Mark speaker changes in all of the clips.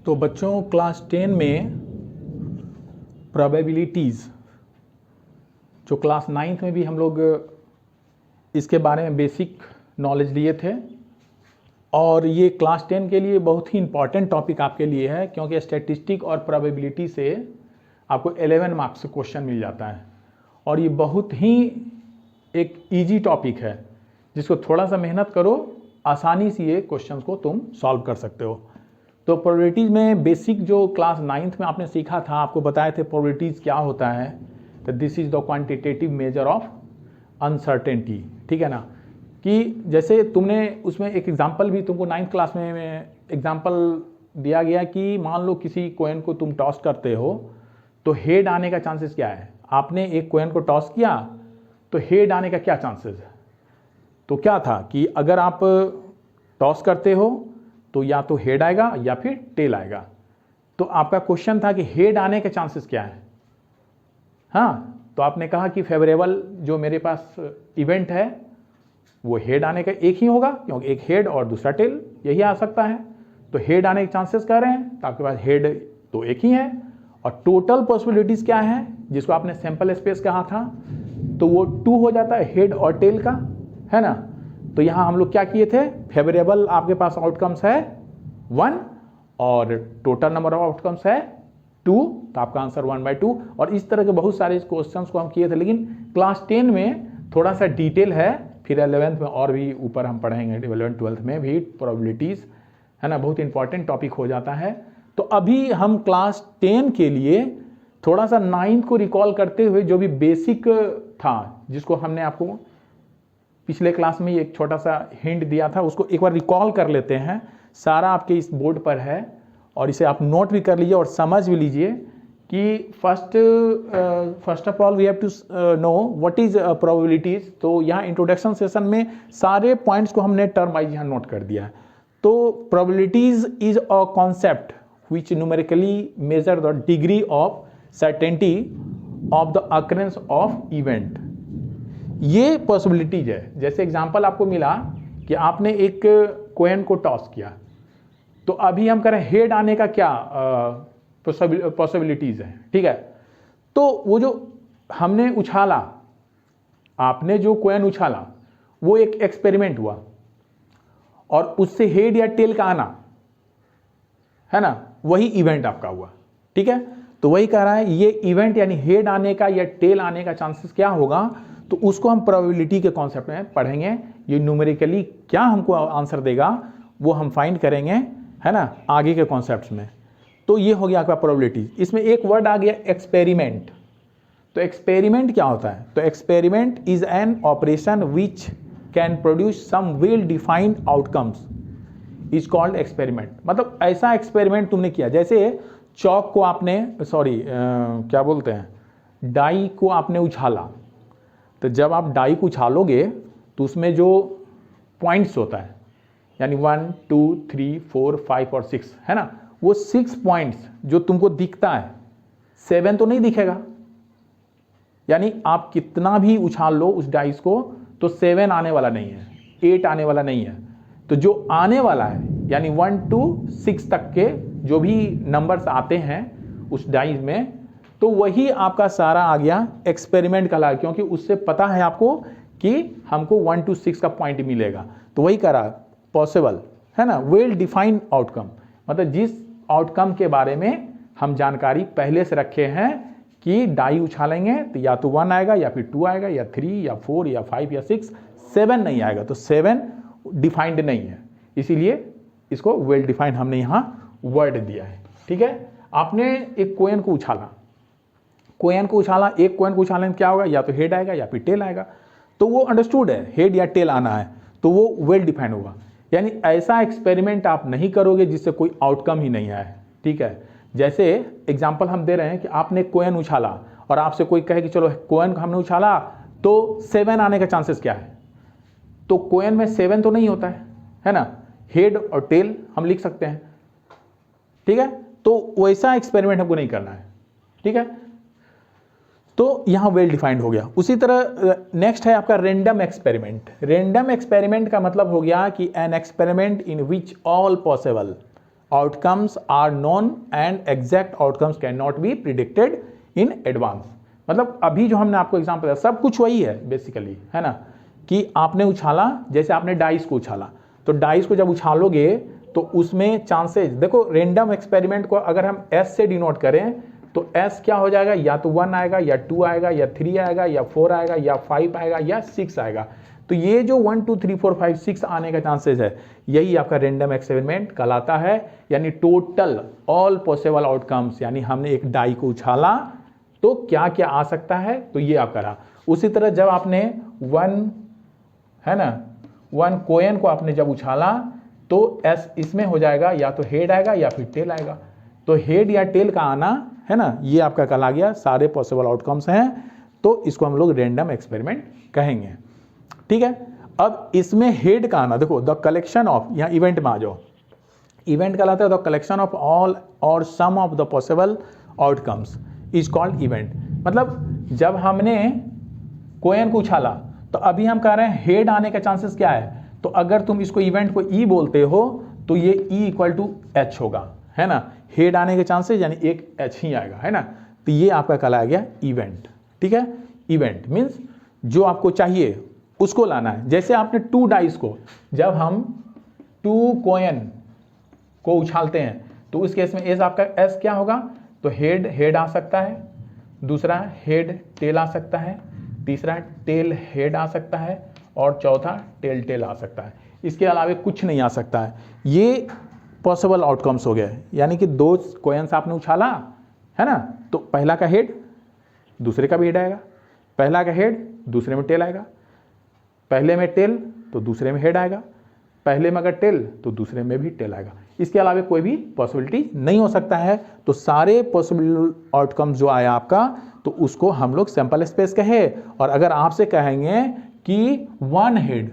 Speaker 1: तो बच्चों क्लास 10 में प्रोबेबिलिटीज़ जो क्लास 9th में भी हम लोग इसके बारे में बेसिक नॉलेज लिए थे, और ये क्लास 10 के लिए बहुत ही इम्पॉर्टेंट टॉपिक आपके लिए है, क्योंकि स्टैटिस्टिक और प्रोबेबिलिटी से आपको 11 मार्क्स से क्वेश्चन मिल जाता है। और ये बहुत ही एक इजी टॉपिक है जिसको थोड़ा सा मेहनत करो, आसानी से ये क्वेश्चंस को तुम सॉल्व कर सकते हो। तो प्रोबेबिलिटीज़ में बेसिक जो क्लास 9th में आपने सीखा था, आपको बताए थे प्रोबेबिलिटीज़ क्या होता है। तो this is the quantitative measure of uncertainty, ठीक है ना। कि जैसे तुमने उसमें एक एग्जांपल भी तुमको 9th क्लास में एग्जांपल दिया गया कि मान लो किसी कॉइन को तुम टॉस करते हो तो हेड आने का चांसेस क्या है। आपने एक कॉइन को टॉस किया तो हेड आने का क्या चांसेस है। तो क्या था कि अगर आप टॉस करते हो तो या तो हेड आएगा या फिर टेल आएगा। तो आपका क्वेश्चन था कि हेड आने के चांसेस क्या है। हाँ, तो आपने कहा कि फेवरेबल जो मेरे पास इवेंट है वो हेड आने का एक ही होगा, क्योंकि एक हेड और दूसरा टेल, यही आ सकता है। तो हेड आने के चांसेस कह रहे हैं, तो आपके पास हेड तो एक ही है। और टोटल पॉसिबिलिटीज क्या है, जिसको आपने सैंपल स्पेस कहा था, तो वो 2 हो जाता है हेड और टेल का, है ना। तो यहाँ हम लोग क्या किए थे, फेवरेबल आपके पास आउटकम्स है 1 और टोटल नंबर ऑफ आउटकम्स है 2, तो आपका आंसर 1/2। और इस तरह के बहुत सारे क्वेश्चंस को हम किए थे, लेकिन क्लास 10 में थोड़ा सा डिटेल है, फिर 11th में और भी ऊपर हम पढ़ेंगे, 11th 12th में भी प्रोबेबिलिटीज़, है ना, बहुत इंपॉर्टेंट टॉपिक हो जाता है। तो अभी हम क्लास 10 के लिए थोड़ा सा 9th को रिकॉल करते हुए जो भी बेसिक था, जिसको हमने आपको पिछले क्लास में एक छोटा सा हिंट दिया था, उसको एक बार रिकॉल कर लेते हैं। सारा आपके इस बोर्ड पर है और इसे आप नोट भी कर लीजिए और समझ भी लीजिए कि first of all we have to know what is probabilities. तो यहाँ इंट्रोडक्शन सेशन में सारे पॉइंट्स को हमने टर्म वाइज यहाँ नोट कर दिया है। तो probabilities is a concept which numerically measure the degree of certainty of the occurrence of event। ये पॉसिबिलिटीज है। जैसे एग्जांपल आपको मिला कि आपने एक कॉइन को टॉस किया, तो अभी हम कह रहे हैं हेड आने का क्या पॉसिबिलिटीज है, ठीक है। तो वो जो हमने उछाला, आपने जो कॉइन उछाला वो एक एक्सपेरिमेंट हुआ और उससे हेड या टेल का आना, है ना, वही इवेंट आपका हुआ, ठीक है। तो वही कह रहा है, ये इवेंट यानी हेड आने का या टेल आने का चांसेस क्या होगा, तो उसको हम प्रोबेबिलिटी के कॉन्सेप्ट में पढ़ेंगे। ये न्यूमेरिकली क्या हमको आंसर देगा वो हम फाइंड करेंगे, है ना, आगे के कॉन्सेप्ट्स में। तो ये हो गया आपका प्रोबेबिलिटी। इसमें एक वर्ड आ गया एक्सपेरिमेंट। तो एक्सपेरिमेंट क्या होता है, तो experiment is an operation which can produce some well defined outcomes is called experiment. मतलब ऐसा एक्सपेरिमेंट तुमने किया, जैसे चौक को आपने क्या बोलते हैं, डाई को आपने उछाला। तो जब आप डाई को उछालोगे तो उसमें जो पॉइंट्स होता है, यानी 1 2 3 4 5 और 6, है ना, वो 6 पॉइंट्स जो तुमको दिखता है, 7 तो नहीं दिखेगा। यानी आप कितना भी उछाल लो उस डाइस को, तो 7 आने वाला नहीं है, 8 आने वाला नहीं है। तो जो आने वाला है, यानी 1 to 6 तक के जो भी नंबर्स आते हैं उस डाइस में, तो वही आपका सारा आ गया एक्सपेरिमेंट कहलाएगा, क्योंकि उससे पता है आपको कि हमको 1 to 6 का पॉइंट मिलेगा। तो वही करा पॉसिबल, है ना, वेल डिफाइंड आउटकम, मतलब जिस आउटकम के बारे में हम जानकारी पहले से रखे हैं कि डाई उछालेंगे तो या तो 1 आएगा या फिर 2 आएगा या 3 या 4 या 5 या 6, 7 नहीं आएगा। तो 7 डिफाइंड नहीं है, इसीलिए इसको वेल डिफाइंड हमने यहाँ वर्ड दिया है, ठीक है। आपने एक कॉइन को उछाला, एक कॉइन को उछालने में क्या होगा, या तो हेड आएगा या फिर टेल आएगा। तो वो अंडरस्टूड है, हेड या टेल आना है, तो वो वेल डिफाइंड होगा। यानी ऐसा एक्सपेरिमेंट आप नहीं करोगे जिससे कोई आउटकम ही नहीं आए, ठीक है। जैसे एग्जाम्पल हम दे रहे हैं कि आपने कॉइन उछाला और आपसे कोई कहे कि चलो कॉइन को हमने उछाला तो 7 आने का चांसेस क्या है, तो कॉइन में 7 तो नहीं होता है ना, हेड और टेल हम लिख सकते हैं, ठीक है। तो वैसा एक्सपेरिमेंट हमको नहीं करना है, ठीक है। तो यहां वेल डिफाइंड हो गया। उसी तरह नेक्स्ट है आपका रेंडम एक्सपेरिमेंट। रेंडम एक्सपेरिमेंट का मतलब हो गया कि an experiment in which all possible outcomes are known and exact outcomes can not be predicted in advance. मतलब अभी जो हमने आपको एग्जांपल दिया सब कुछ वही है बेसिकली, है ना, कि आपने उछाला, जैसे आपने डाइस को उछाला, तो डाइस को जब उछालोगे तो उसमें चांसेस, देखो रेंडम एक्सपेरिमेंट को अगर हम एस से डिनोट करें तो एस क्या हो जाएगा, या तो 1 आएगा या 2 आएगा या 3 आएगा या 4 आएगा या 5 आएगा या 6 आएगा। तो ये जो 1 2 3 4 5 6 आने का चांसेस है, यही आपका रेंडम एक्सपेरिमेंट कहलाता है, यानी टोटल ऑल पॉसिबल आउटकम्स, यानी हमने एक डाई को उछाला तो क्या क्या आ सकता है, तो ये आप करा। उसी तरह जब आपने 1 है ना 1 कोयन को आपने जब उछाला तो एस इसमें हो जाएगा, या तो हेड आएगा या फिर टेल आएगा। तो हेड या टेल का आना, है ना, ये आपका कहला गया सारे पॉसिबल आउटकम्स हैं, तो इसको हम लोग रेंडम एक्सपेरिमेंट कहेंगे। ठीक है, अब इसमें हेड का आना, देखो द कलेक्शन ऑफ, यहाँ इवेंट में आ जाओ, इवेंट कहलाता है द कलेक्शन ऑफ ऑल और sum of the possible outcomes is called event. मतलब जब हमने कोयन को उछाला तो अभी हम कह रहे हैं हेड आने का चांसेस क्या है, तो अगर तुम इसको इवेंट को ई बोलते हो तो ये ई इक्वल टू एच होगा, है ना, हेड आने के चांसेस यानी एक एच ही आएगा, है ना, तो ये आपका कहलाया गया इवेंट। ठीक है, इवेंट मीन्स जो आपको चाहिए उसको लाना है। जैसे आपने 2 डाइस को, जब हम 2 कोयन को उछालते हैं तो उस केस में एस आपका एस क्या होगा, तो हेड हेड आ सकता है, दूसरा हेड टेल आ सकता है, तीसरा टेल हेड आ सकता है, और चौथा टेल टेल आ सकता है। इसके अलावा कुछ नहीं आ सकता है। ये पॉसिबल आउटकम्स हो गए, यानी कि 2 कोयंस आपने उछाला, है ना, तो पहला का हेड दूसरे का भी हेड आएगा, पहला का हेड दूसरे में टेल आएगा, पहले में टेल तो दूसरे में हेड आएगा, पहले में अगर टेल तो दूसरे में भी टेल आएगा। इसके अलावा कोई भी पॉसिबिलिटी नहीं हो सकता है। तो सारे पॉसिबल आउटकम्स जो आया आपका, तो उसको हम लोग सैंपल स्पेस कहे। और अगर आपसे कहेंगे कि 1 हेड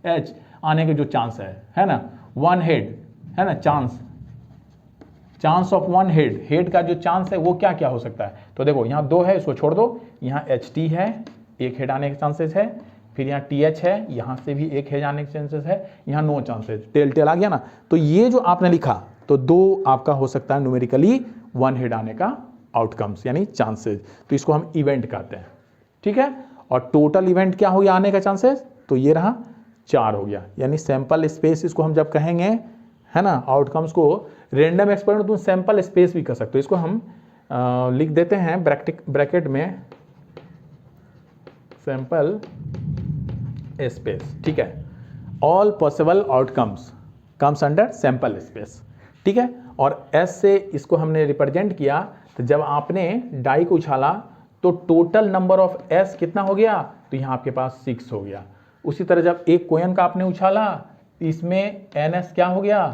Speaker 1: एच आने के जो चांस है ना, 1 हेड, है ना, चांस ऑफ 1 हेड का जो चांस है वो क्या क्या हो सकता है, तो देखो यहाँ 2 है, इसको छोड़ दो, यहाँ एच टी है, एक हेड आने के चांसेस है, फिर यहाँ टी एच है, यहाँ से भी एक हेड आने के चांसेस है, यहाँ नो चांसेस, टेल टेल आ गया ना। तो ये जो आपने लिखा तो 2 आपका हो सकता है न्यूमेरिकली 1 हेड आने का आउटकम्स यानी चांसेस, तो इसको हम इवेंट कहते हैं। ठीक है, और टोटल इवेंट क्या हो गया आने का चांसेस, तो ये रहा 4 हो गया, यानी सैंपल स्पेस इसको हम जब कहेंगे, है ना, आउटकम्स को रेंडम एक्सपेरिमेंट तुम सैंपल स्पेस भी कर सकते हो। इसको हम लिख देते हैं ब्रैकेट में सैंपल स्पेस। ठीक है, all possible outcomes comes under sample space. ठीक है, और एस से इसको हमने रिप्रेजेंट किया, तो जब आपने डाई को उछाला तो टोटल नंबर ऑफ एस कितना हो गया, तो यहाँ आपके पास 6 हो गया। उसी तरह जब एक कोयन का आपने उछाला इसमें एन एस क्या हो गया,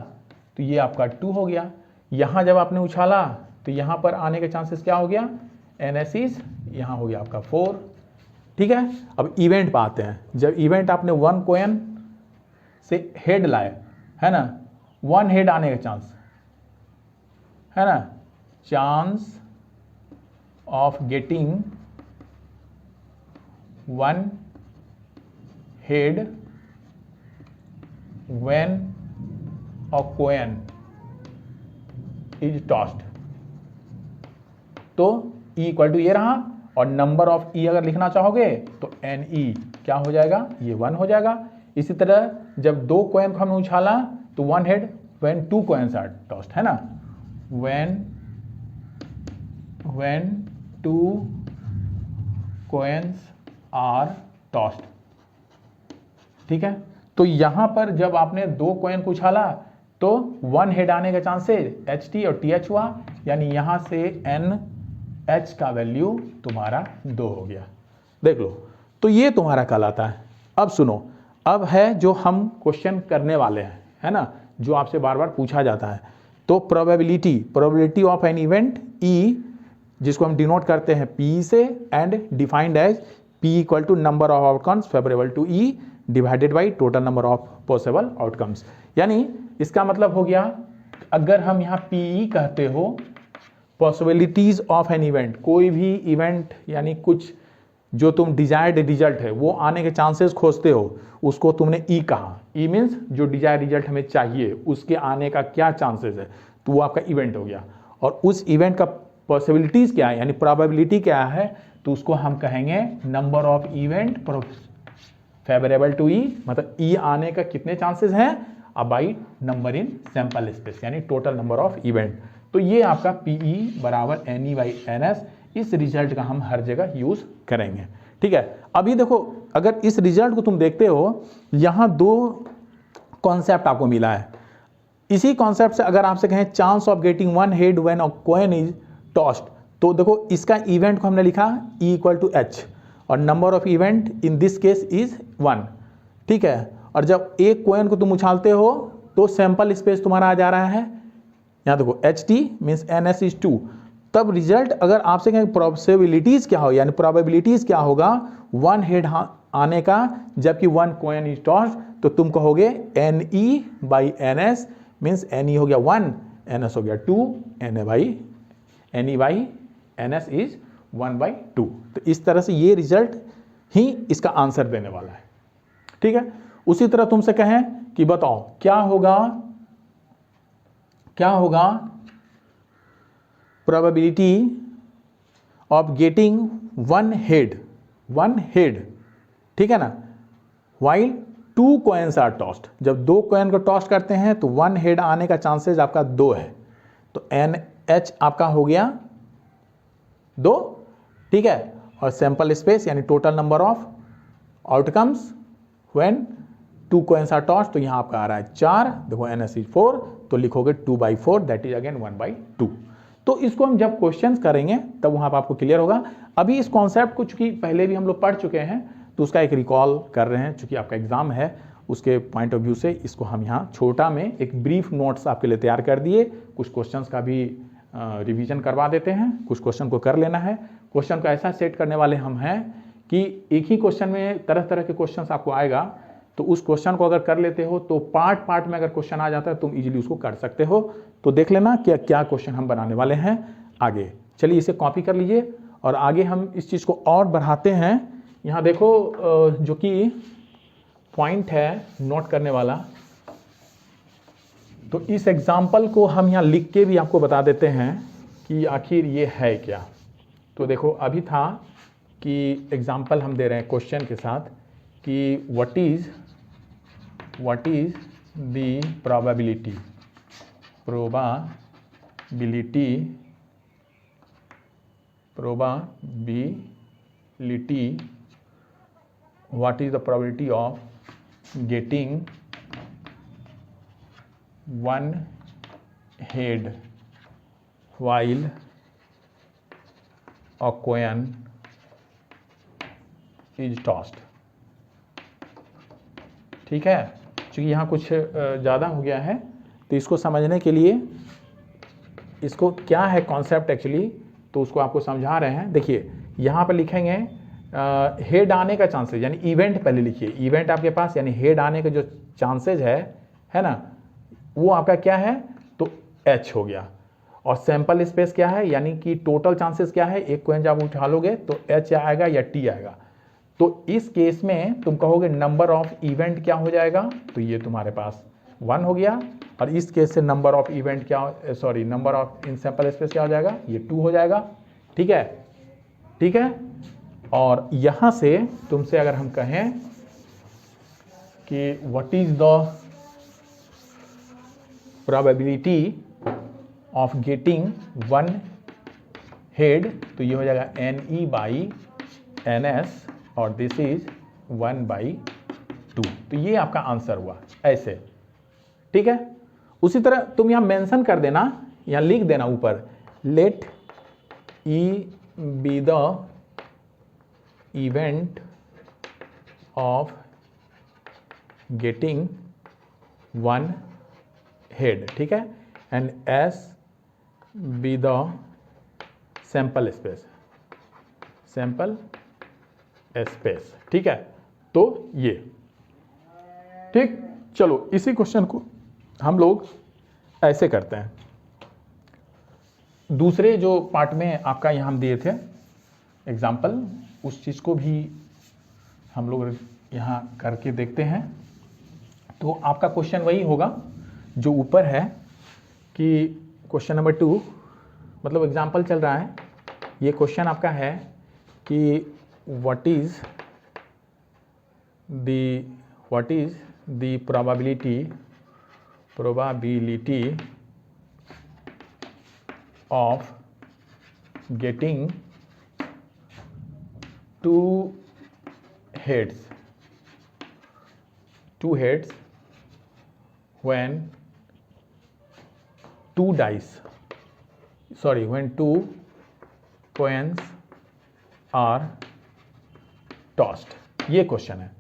Speaker 1: तो ये आपका 2 हो गया। यहाँ जब आपने उछाला तो यहाँ पर आने के चांसेस क्या हो गया, एन एस इज यहाँ हो गया आपका 4। ठीक है, अब इवेंट पे आते हैं। जब इवेंट आपने 1 कोयन से हेड लाए, है ना, 1 हेड आने का चांस, है ना, chance of getting 1 head when a coin is tossed, तो E इक्वल टू ये रहा, और नंबर ऑफ E अगर लिखना चाहोगे तो NE क्या हो जाएगा, ये 1 हो जाएगा। इसी तरह जब 2 कोयन को हमने उछाला तो 1 हेड व्हेन 2 कोयंस आर टॉस्ड, है ना, व्हेन 2 कोयंस आर टॉस्ड। ठीक है, तो यहां पर जब आपने 2 कोयन को उछाला तो 1 हेड आने का चांसेस HT और TH हुआ, यानी यहां से NH का वैल्यू तुम्हारा 2 हो गया। देख लो, तो ये तुम्हारा कहलाता है। अब सुनो, अब है जो हम क्वेश्चन करने वाले हैं, है ना, जो आपसे बार बार पूछा जाता है। तो probability of an event E, जिसको हम डिनोट करते हैं P से, and defined as P equal to number of outcomes favourable to E divided by total number of possible outcomes. यानी इसका मतलब हो गया, अगर हम यहाँ PE कहते हो, पॉसिबिलिटीज ऑफ एन इवेंट, कोई भी इवेंट यानी कुछ जो तुम डिजायर्ड रिजल्ट है वो आने के चांसेस खोजते हो, उसको तुमने ई कहा। ई मीन्स जो डिजायर्ड रिजल्ट हमें चाहिए उसके आने का क्या चांसेस है, तो वो आपका इवेंट हो गया। और उस इवेंट का पॉसिबिलिटीज क्या है यानी प्रोबेबिलिटी क्या है, तो उसको हम कहेंगे number of event favourable to E, मतलब ई आने का कितने चांसेस हैं by number in sample space यानी टोटल नंबर ऑफ इवेंट। तो ये आपका पीई बराबर n E by N S, इस रिजल्ट का हम हर जगह यूज करेंगे। ठीक है, अभी देखो अगर इस रिजल्ट को तुम देखते हो, यहां दो कॉन्सेप्ट आपको मिला है। इसी कॉन्सेप्ट से अगर आपसे कहें chance of getting one head when a coin is tossed, तो देखो इसका इवेंट को हमने लिखा ई इक्वल टू एच और number of event in this case is 1। ठीक है, और जब एक कॉइन को तुम उछालते हो तो सैंपल स्पेस तुम्हारा आ जा रहा है, यहाँ देखो H T means N S is 2। तब रिजल्ट अगर आपसे कहें प्रोबेबिलिटीज क्या हो यानी प्रोबेबिलिटीज क्या होगा वन हेड आने का जबकि वन कॉइन इज टॉस्ड, तो तुम कहोगे N E by N S means N E हो गया 1, एन एस हो गया 2, N E by N S is 1/2। तो इस तरह से ये रिजल्ट ही इसका आंसर देने वाला है। ठीक है, उसी तरह तुमसे कहें कि बताओ क्या होगा probability of getting one head, ठीक है ना, वाइल 2 कॉइन्स आर टॉस्ड। जब 2 कॉइन को टॉस्ट करते हैं तो 1 हेड आने का चांसेस आपका 2 है, तो एन एच आपका हो गया 2। ठीक है, और सैंपल स्पेस यानी total number of outcomes when 2 coins are tossed, तो यहां आपका आ रहा है 4। देखो एन एस इज 4, तो लिखोगे 2/4 दैट इज अगेन 1/2। तो इसको हम जब क्वेश्चंस करेंगे तब वहां पर आपको क्लियर होगा। अभी इस कॉन्सेप्ट को चूंकि पहले भी हम लोग पढ़ चुके हैं तो उसका एक रिकॉल कर रहे हैं, चूंकि आपका एग्जाम है उसके पॉइंट ऑफ व्यू से इसको हम यहाँ छोटा में एक ब्रीफ नोट्स आपके लिए तैयार कर दिए। कुछ क्वेश्चंस का भी रिवीजन करवा देते हैं, कुछ क्वेश्चन को कर लेना है। क्वेश्चन को ऐसा सेट करने वाले हम हैं कि एक ही क्वेश्चन में तरह तरह के क्वेश्चंस आपको आएगा, तो उस क्वेश्चन को अगर कर लेते हो तो पार्ट में अगर क्वेश्चन आ जाता है तुम इजीली उसको कर सकते हो। तो देख लेना कि क्या क्वेश्चन हम बनाने वाले हैं आगे। चलिए इसे कॉपी कर लीजिए और आगे हम इस चीज़ को और बढ़ाते हैं। यहाँ देखो जो कि पॉइंट है नोट करने वाला, तो इस एग्जाम्पल को हम यहाँ लिख के भी आपको बता देते हैं कि आखिर ये है क्या। तो देखो अभी था कि एग्जाम्पल हम दे रहे हैं क्वेश्चन के साथ कि what is the probability what is the probability of getting one head while a coin is tossed। ठीक है, क्योंकि यहाँ कुछ ज़्यादा हो गया है तो इसको समझने के लिए इसको क्या है कॉन्सेप्ट एक्चुअली, तो उसको आपको समझा रहे हैं। देखिए यहाँ पर लिखेंगे हेड आने का चांसेस यानी इवेंट पहले लिखिए, इवेंट आपके पास यानी हेड आने का जो चांसेस है ना, वो आपका क्या है, तो एच हो गया। और सैंपल स्पेस क्या है यानी कि टोटल चांसेस क्या है, एक कॉइन जब उछालोगे तो एच आएगा या टी आएगा। तो इस केस में तुम कहोगे नंबर ऑफ इवेंट क्या हो जाएगा, तो ये तुम्हारे पास 1 हो गया। और इस केस से नंबर ऑफ इवेंट क्या, number of in sample space क्या हो जाएगा, ये 2 हो जाएगा। ठीक है। और यहां से तुमसे अगर हम कहें कि what is the probability of getting one head, तो ये हो जाएगा N E by N S और दिस इज 1/2। तो ये आपका आंसर हुआ ऐसे। ठीक है, उसी तरह तुम यहां मेंशन कर देना, यहां लिख देना ऊपर, let E be the event of getting one head. ठीक है, and S be the sample space ठीक है, तो ये ठीक। चलो इसी क्वेश्चन को हम लोग ऐसे करते हैं। दूसरे जो पार्ट में आपका यहाँ हम दिए थे एग्जाम्पल, उस चीज़ को भी हम लोग यहाँ करके देखते हैं। तो आपका क्वेश्चन वही होगा जो ऊपर है कि क्वेश्चन नंबर 2, मतलब एग्जाम्पल चल रहा है, ये क्वेश्चन आपका है कि what is the probability of getting 2 heads when 2 coins are tossed। ये क्वेश्चन है।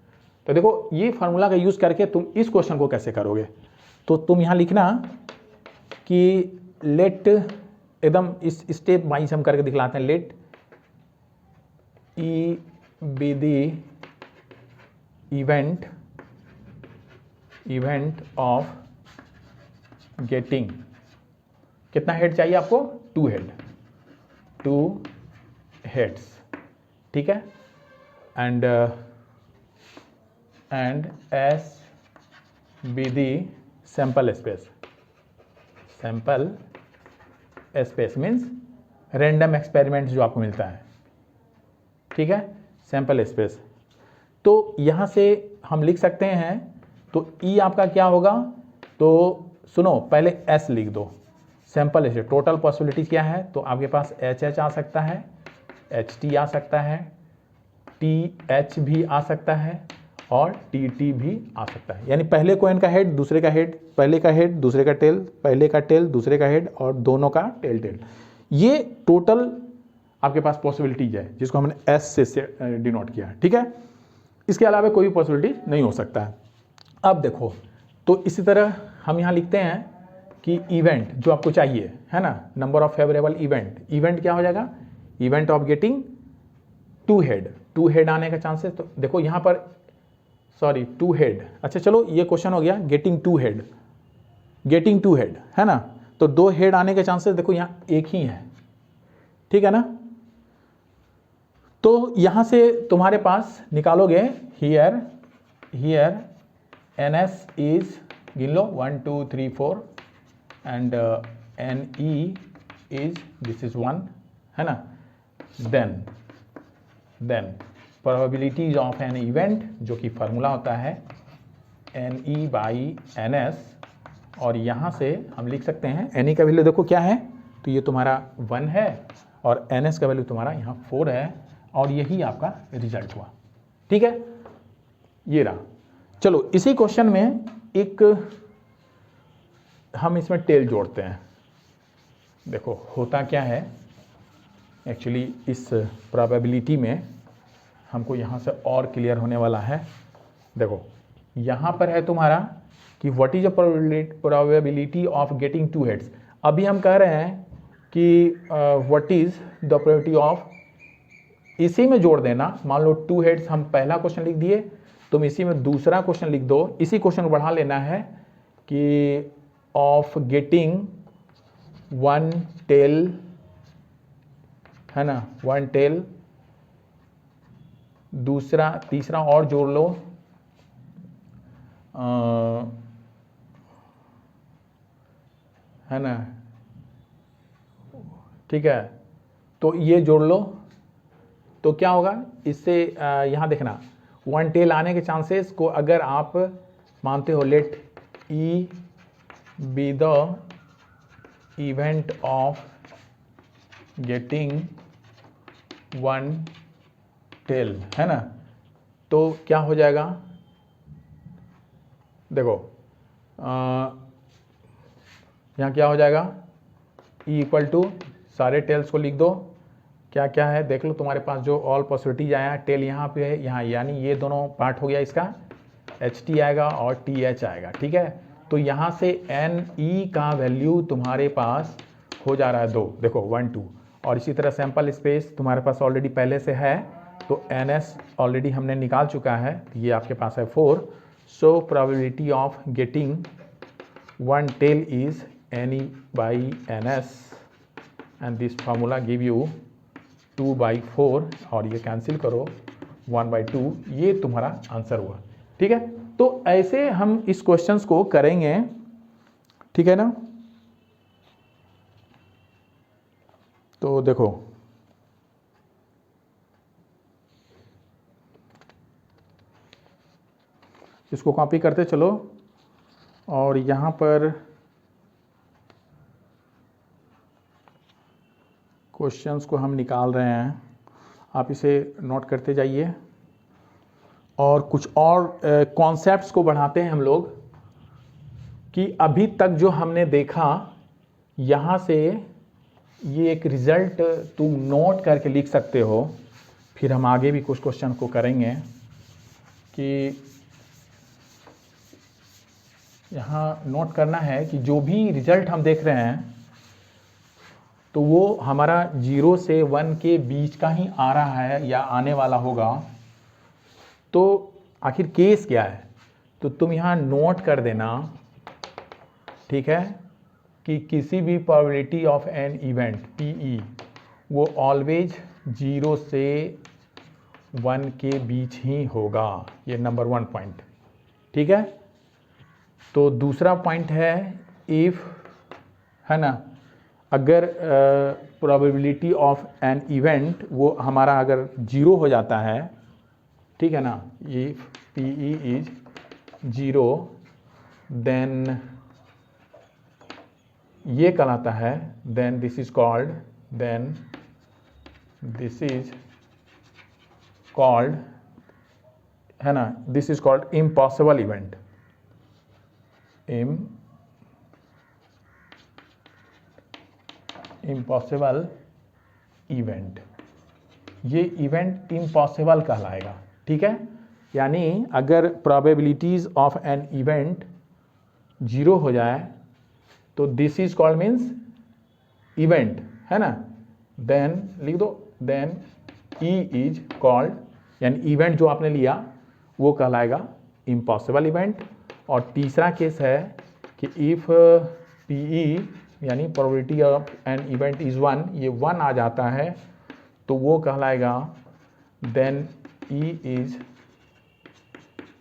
Speaker 1: तो देखो ये फार्मूला का यूज करके तुम इस क्वेश्चन को कैसे करोगे, तो तुम यहां लिखना कि लेट, एकदम इस स्टेप वाइज हम करके दिखलाते हैं। Let E be the event of getting, कितना हेड चाहिए आपको? 2 हेड्स, ठीक है। And S be the sample space means random experiment जो आपको मिलता है, ठीक है, सैंपल स्पेस। तो यहाँ से हम लिख सकते हैं, तो ई आपका क्या होगा? तो सुनो, पहले एस लिख दो, सैंपल स्पेस, टोटल पॉसिबिलिटी क्या है? तो आपके पास एच आ सकता है, एच टी आ सकता है, टी एच भी आ सकता है और टी टी भी आ सकता है। यानी पहले कॉइन का हेड, दूसरे का हेड, पहले का हेड, दूसरे का टेल, पहले का टेल, दूसरे का हेड और दोनों का टेल। ये टोटल आपके पास पॉसिबिलिटीज है जिसको हमने एस से डिनोट किया, ठीक है। इसके अलावा कोई पॉसिबिलिटी नहीं हो सकता है। अब देखो, तो इसी तरह हम यहाँ लिखते हैं कि इवेंट जो आपको चाहिए है ना, नंबर ऑफ फेवरेबल इवेंट क्या हो जाएगा? इवेंट ऑफ गेटिंग 2 हेड आने का चांसेस। तो देखो यहाँ पर 2 हेड, अच्छा चलो ये क्वेश्चन हो गया गेटिंग 2 हेड है ना, तो 2 हेड आने के चांसेस देखो यहाँ एक ही है, ठीक है ना। तो यहां से तुम्हारे पास निकालोगे, हियर एनएस इज, गिन लो 1 2 3 4 and N E is, this is 1 है ना। Then probabilities of an event, जो कि फार्मूला होता है N E by N S, और यहाँ से हम लिख सकते हैं एन ई का वैल्यू देखो क्या है, तो ये तुम्हारा 1 है और एन एस का वैल्यू तुम्हारा यहाँ 4 है, और यही आपका रिजल्ट हुआ, ठीक है। ये रहा। चलो इसी क्वेश्चन में एक हम इसमें टेल जोड़ते हैं। देखो होता क्या है एक्चुअली, इस प्रोबेबिलिटी में हमको यहाँ से और क्लियर होने वाला है। देखो यहाँ पर है तुम्हारा कि what is the probability of getting 2 heads. अभी हम कह रहे हैं कि what is the probability of, इसी में जोड़ देना। मान लो 2 हेड्स, हम पहला क्वेश्चन लिख दिए, तुम इसी में दूसरा क्वेश्चन लिख दो। इसी क्वेश्चन को बढ़ा लेना है कि ऑफ गेटिंग 1 टेल है ना, 1 टेल, दूसरा तीसरा और जोड़ लो है ना, ठीक है। तो ये जोड़ लो, तो क्या होगा इससे, यहाँ देखना 1 टेल आने के चांसेस को अगर आप मानते हो, let E be the event of getting 1 tail है ना, तो क्या हो जाएगा? देखो यहाँ क्या हो जाएगा, ई इक्वल टू सारे टेल्स को लिख दो, क्या क्या है देख लो। तुम्हारे पास जो ऑल पॉसिबिलिटीज आया, टेल यहाँ पे है, यहाँ यानी ये दोनों पार्ट हो गया इसका, एच टी आएगा और टी एच आएगा, ठीक है। तो यहाँ से एन ई का वैल्यू तुम्हारे पास हो जा रहा है 2, देखो 1 2, और इसी तरह सैंपल स्पेस तुम्हारे पास ऑलरेडी पहले से है, तो एन एस ऑलरेडी हमने निकाल चुका है, ये आपके पास है 4। So probability of getting 1 tail is N E by N S, and this formula give you 2/4 और ये कैंसिल करो 1/2, ये तुम्हारा आंसर हुआ। ठीक है, तो ऐसे हम इस क्वेश्चंस को करेंगे। ठीक है ना, तो देखो इसको कॉपी करते चलो और यहाँ पर क्वेश्चंस को हम निकाल रहे हैं, आप इसे नोट करते जाइए। और कुछ और कॉन्सेप्ट्स को बढ़ाते हैं हम लोग कि अभी तक जो हमने देखा, यहाँ से ये एक रिजल्ट तुम नोट करके लिख सकते हो। फिर हम आगे भी कुछ क्वेश्चन को करेंगे कि यहाँ नोट करना है कि जो भी रिजल्ट हम देख रहे हैं तो वो हमारा 0 से 1 के बीच का ही आ रहा है या आने वाला होगा। तो आखिर केस क्या है, तो तुम यहाँ नोट कर देना। ठीक है, कि किसी भी probability of an event PE वो ऑलवेज 0 से 1 के बीच ही होगा। ये नंबर 1 पॉइंट। ठीक है, तो दूसरा पॉइंट है इफ, है ना, अगर प्रोबेबिलिटी ऑफ एन इवेंट वो हमारा अगर 0 हो जाता है, ठीक है ना, इफ PE इज 0 देन ये कहलाता है, देन दिस इज कॉल्ड, है ना, this is called impossible event. Impossible event, ये इवेंट इम्पॉसिबल कहलाएगा। ठीक है, यानी अगर प्रोबेबिलिटीज ऑफ एन इवेंट 0 हो जाए तो this is called means event, है ना, देन लिख दो, देन E इज कॉल्ड, यानी इवेंट जो आपने लिया वो कहलाएगा इम्पॉसिबल इवेंट। और तीसरा केस है कि इफ PE यानी probability of an event is 1, ये 1 आ जाता है तो वो कहलाएगा, then E is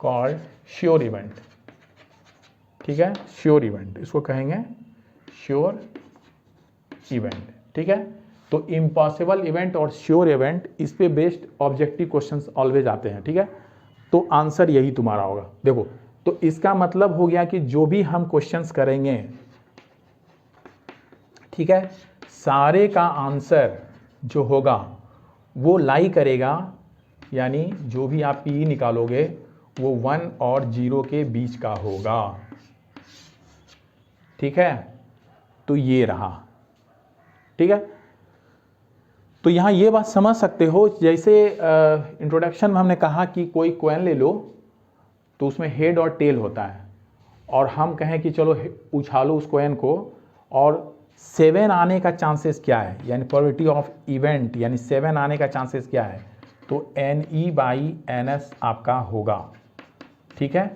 Speaker 1: called sure event. ठीक है, श्योर इवेंट इसको कहेंगे, श्योर इवेंट। ठीक है, तो इम्पॉसिबल इवेंट और श्योर इवेंट, इस पे बेस्ड ऑब्जेक्टिव क्वेश्चंस ऑलवेज आते हैं। ठीक है, तो आंसर यही तुम्हारा होगा। देखो, तो इसका मतलब हो गया कि जो भी हम क्वेश्चंस करेंगे, ठीक है, सारे का आंसर जो होगा वो लाई करेगा, यानी जो भी आप PE निकालोगे वो 1 और 0 के बीच का होगा। ठीक है, तो ये रहा। ठीक है, तो यहाँ ये बात समझ सकते हो, जैसे इंट्रोडक्शन में हमने कहा कि कोई कॉइन ले लो तो उसमें हेड और टेल होता है, और हम कहें कि चलो उछालो उस कॉइन को और 7 आने का चांसेस क्या है, यानी प्रोबेबिलिटी ऑफ इवेंट यानी 7 आने का चांसेस क्या है, तो NE/NS आपका होगा। ठीक है,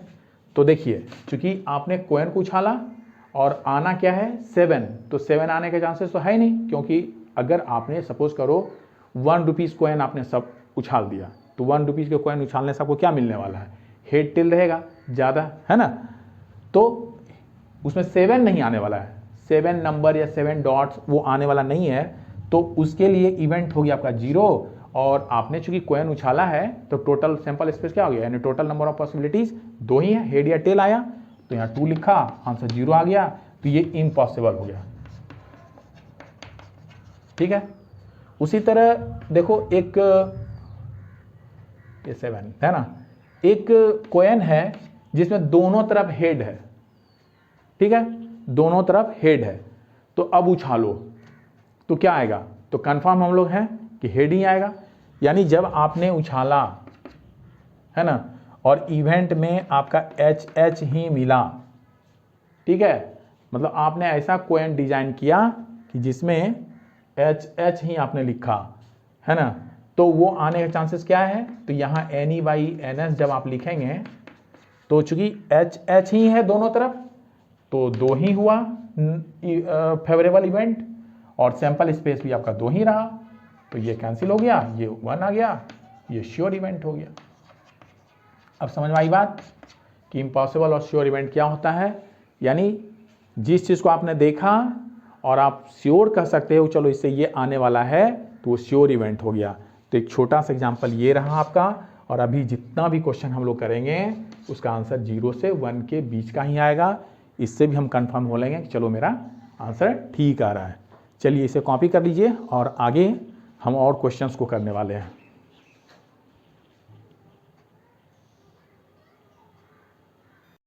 Speaker 1: तो देखिए चूंकि आपने कॉइन को उछाला और आना क्या है 7, तो 7 आने के चांसेस तो है ही नहीं, क्योंकि अगर आपने सपोज करो 1 रुपीज़ कॉइन आपने सब उछाल दिया, तो 1 रुपीज़ के कॉइन उछालने से आपको क्या मिलने वाला है, हेड टेल रहेगा ज़्यादा, है ना, तो उसमें 7 नहीं आने वाला है, 7 नंबर या 7 डॉट्स वो आने वाला नहीं है। तो उसके लिए इवेंट हो गया आपका 0, और आपने चूंकि कॉइन उछाला है तो टोटल सैंपल स्पेस क्या हो गया, यानी टोटल नंबर ऑफ पॉसिबिलिटीज 2 ही है, हेड या टेल आया, तो यहाँ 2 लिखा, आंसर 0 आ गया, तो ये इम्पॉसिबल हो गया। ठीक है, उसी तरह देखो एक ये 7 है ना, एक कॉइन है जिसमें दोनों तरफ हेड है। ठीक है, दोनों तरफ हेड है, तो अब उछालो तो क्या आएगा, तो कंफर्म हम लोग हैं कि हेड ही आएगा। यानी जब आपने उछाला, है ना, और इवेंट में आपका HH ही मिला, ठीक है, मतलब आपने ऐसा कॉइन डिजाइन किया कि जिसमें HH ही आपने लिखा, है ना, तो वो आने के चांसेस क्या है, तो यहाँ NE/NS जब आप लिखेंगे तो चूंकि HH ही है दोनों तरफ, तो 2 ही हुआ फेवरेबल इवेंट, और सैंपल स्पेस भी आपका 2 ही रहा। तो ये कैंसिल हो गया, ये 1 आ गया, ये श्योर इवेंट हो गया। अब समझ में आई बात कि इम्पॉसिबल और श्योर इवेंट क्या होता है। यानी जिस चीज़ को आपने देखा और आप श्योर कह सकते हो चलो इससे ये आने वाला है, तो वो श्योर इवेंट हो गया। तो एक छोटा सा एग्जांपल ये रहा आपका, और अभी जितना भी क्वेश्चन हम लोग करेंगे उसका आंसर 0 से 1 के बीच का ही आएगा। इससे भी हम कंफर्म हो लेंगे कि चलो मेरा आंसर ठीक आ रहा है। चलिए इसे कॉपी कर लीजिए और आगे हम और क्वेश्चंस को करने वाले हैं।